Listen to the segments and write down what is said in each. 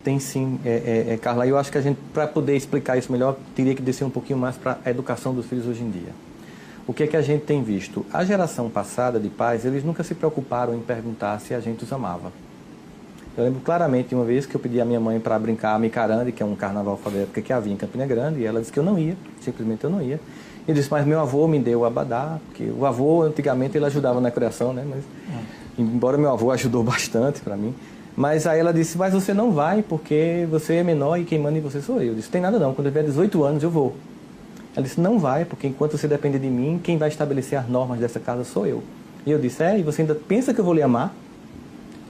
Tem sim, Carla. Eu acho que a gente, para poder explicar isso melhor, teria que descer um pouquinho mais para a educação dos filhos hoje em dia. O que é que a gente tem visto? A geração passada de pais, eles nunca se preocuparam em perguntar se a gente os amava. Eu lembro claramente uma vez que eu pedi à minha mãe para brincar a Micarande, que é um carnaval fora da época que havia em Campina Grande, e ela disse que eu não ia, simplesmente eu não ia. E disse, mas meu avô me deu o abadá, porque o avô antigamente ele ajudava na criação, né? Mas, embora meu avô ajudou bastante para mim. Mas aí ela disse, mas você não vai porque você é menor e quem manda em você sou eu. Eu disse, tem nada não, quando eu tiver 18 anos eu vou. Ela disse, não vai, porque enquanto você depender de mim, quem vai estabelecer as normas dessa casa sou eu. E eu disse, e você ainda pensa que eu vou lhe amar?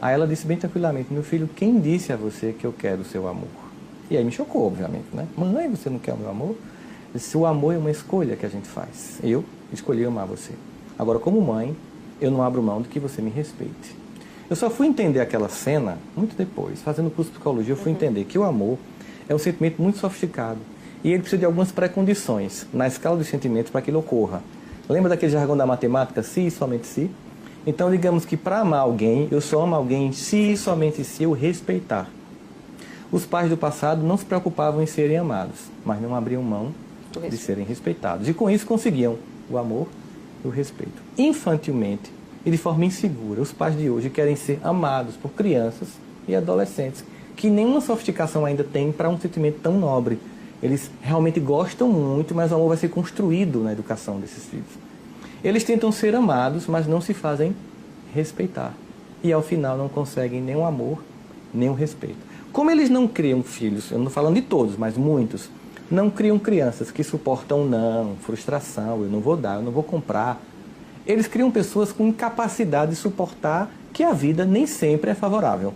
Aí ela disse bem tranquilamente, meu filho, quem disse a você que eu quero o seu amor? E aí me chocou, obviamente, né? Mãe, você não quer o meu amor? Eu disse, o amor é uma escolha que a gente faz. Eu escolhi amar você. Agora, como mãe, eu não abro mão de que você me respeite. Eu só fui entender aquela cena muito depois. Fazendo curso de psicologia, eu fui entender que o amor é um sentimento muito sofisticado. E ele precisa de algumas pré-condições na escala dos sentimentos para que ele ocorra. Lembra daquele jargão da matemática, se e somente se? Então, digamos que para amar alguém, eu só amo alguém se e somente se eu respeitar. Os pais do passado não se preocupavam em serem amados, mas não abriam mão de serem respeitados. E com isso conseguiam o amor e o respeito. Infantilmente e de forma insegura, os pais de hoje querem ser amados por crianças e adolescentes, que nenhuma sofisticação ainda tem para um sentimento tão nobre. Eles realmente gostam muito, mas o amor vai ser construído na educação desses filhos. Eles tentam ser amados, mas não se fazem respeitar. E ao final não conseguem nem o amor, nem o respeito. Como eles não criam filhos, eu não estou falando de todos, mas muitos, não criam crianças que suportam não, frustração, eu não vou dar, eu não vou comprar. Eles criam pessoas com incapacidade de suportar que a vida nem sempre é favorável.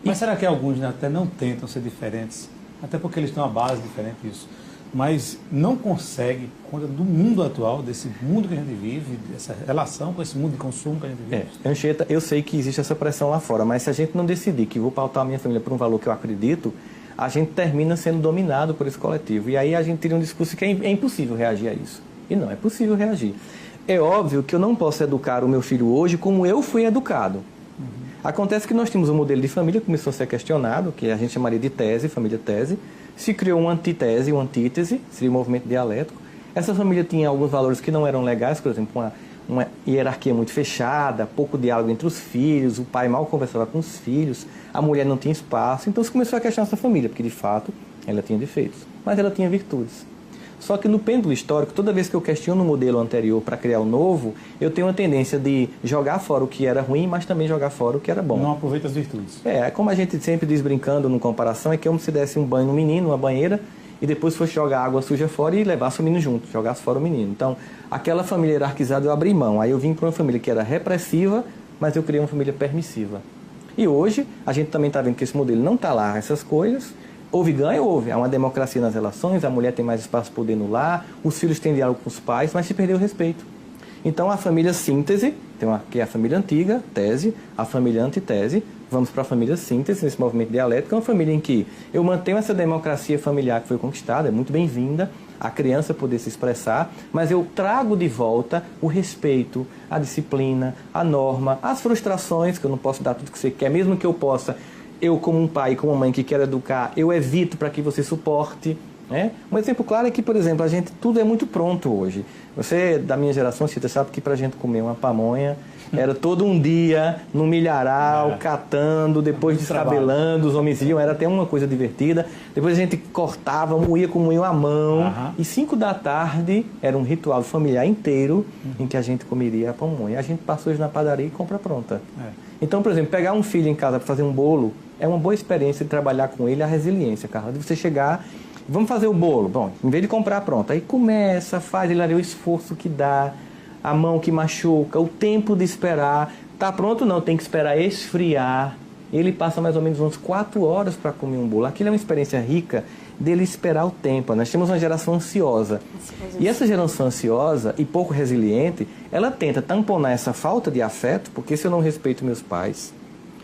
Mas será que alguns até não tentam ser diferentes? Até porque eles têm uma base diferente disso. Mas não conseguem, por conta do mundo atual, desse mundo que a gente vive, dessa relação com esse mundo de consumo que a gente vive. Anchieta, eu sei que existe essa pressão lá fora, mas se a gente não decidir que vou pautar a minha família por um valor que eu acredito, a gente termina sendo dominado por esse coletivo. E aí a gente teria um discurso que é impossível reagir a isso. E não é possível reagir. É óbvio que eu não posso educar o meu filho hoje como eu fui educado. Acontece que nós tínhamos um modelo de família que começou a ser questionado, que a gente chamaria de tese, família tese. Se criou uma antitese, uma antítese, seria um movimento dialético. Essa família tinha alguns valores que não eram legais, por exemplo, uma hierarquia muito fechada, pouco diálogo entre os filhos, o pai mal conversava com os filhos, a mulher não tinha espaço. Então se começou a questionar essa família, porque de fato ela tinha defeitos, mas ela tinha virtudes. Só que no pêndulo histórico, toda vez que eu questiono o modelo anterior para criar o novo, eu tenho uma tendência de jogar fora o que era ruim, mas também jogar fora o que era bom. Não aproveita as virtudes. Como a gente sempre diz brincando no comparação, é que como se desse um banho no menino, uma banheira, e depois fosse jogar água suja fora e levasse o menino junto, jogasse fora o menino. Então, aquela família hierarquizada eu abri mão. Aí eu vim para uma família que era repressiva, mas eu criei uma família permissiva. E hoje, a gente também está vendo que esse modelo não está lá, essas coisas. Houve ganho, houve. Há uma democracia nas relações, a mulher tem mais espaço para poder no lar, os filhos têm diálogo com os pais, mas se perdeu o respeito. Então, a família síntese, que é a família antiga, tese, a família antitese, vamos para a família síntese, nesse movimento dialético, é uma família em que eu mantenho essa democracia familiar que foi conquistada, é muito bem-vinda, a criança poder se expressar, mas eu trago de volta o respeito, a disciplina, a norma, as frustrações, que eu não posso dar tudo que você quer, mesmo que eu possa. Eu, como um pai, como uma mãe que quero educar, eu evito para que você suporte. Né? Um exemplo claro é que, por exemplo, tudo é muito pronto hoje. Você, da minha geração, você sabe que para a gente comer uma pamonha era todo um dia no milharal, catando, depois descabelando, os homens iam, era até uma coisa divertida. Depois a gente cortava, moía com moinho à mão. E 5 da tarde era um ritual familiar inteiro em que a gente comeria a pamonha. A gente passa hoje na padaria e compra pronta. Então, por exemplo, pegar um filho em casa para fazer um bolo é uma boa experiência de trabalhar com ele a resiliência, Carla. De você chegar, vamos fazer o bolo. Bom, em vez de comprar pronto, aí começa, faz, ele o esforço que dá, a mão que machuca, o tempo de esperar. Tá pronto? Não, tem que esperar esfriar. Ele passa mais ou menos umas 4 horas para comer um bolo. Aquilo é uma experiência rica dele esperar o tempo. Nós temos uma geração ansiosa. E essa geração ansiosa e pouco resiliente, ela tenta tamponar essa falta de afeto, porque se eu não respeito meus pais,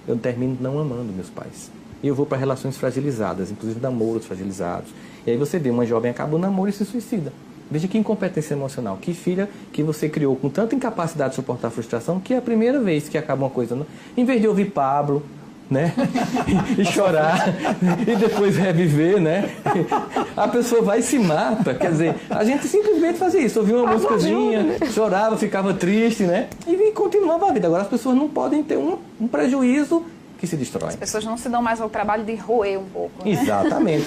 eu termino não amando meus pais. E eu vou para relações fragilizadas, inclusive namoros fragilizados. E aí você vê uma jovem acaba o namoro e se suicida. Veja que incompetência emocional. Que filha que você criou com tanta incapacidade de suportar a frustração, que é a primeira vez que acaba uma coisa. Em vez de ouvir Pablo, né? E chorar, e depois reviver, né? A pessoa vai e se mata. Quer dizer, a gente simplesmente fazia isso, ouvia uma músicazinha, chorava, ficava triste, né? E continuava a vida. Agora as pessoas não podem ter um prejuízo que se destrói. As pessoas não se dão mais ao trabalho de roer um pouco, né? Exatamente.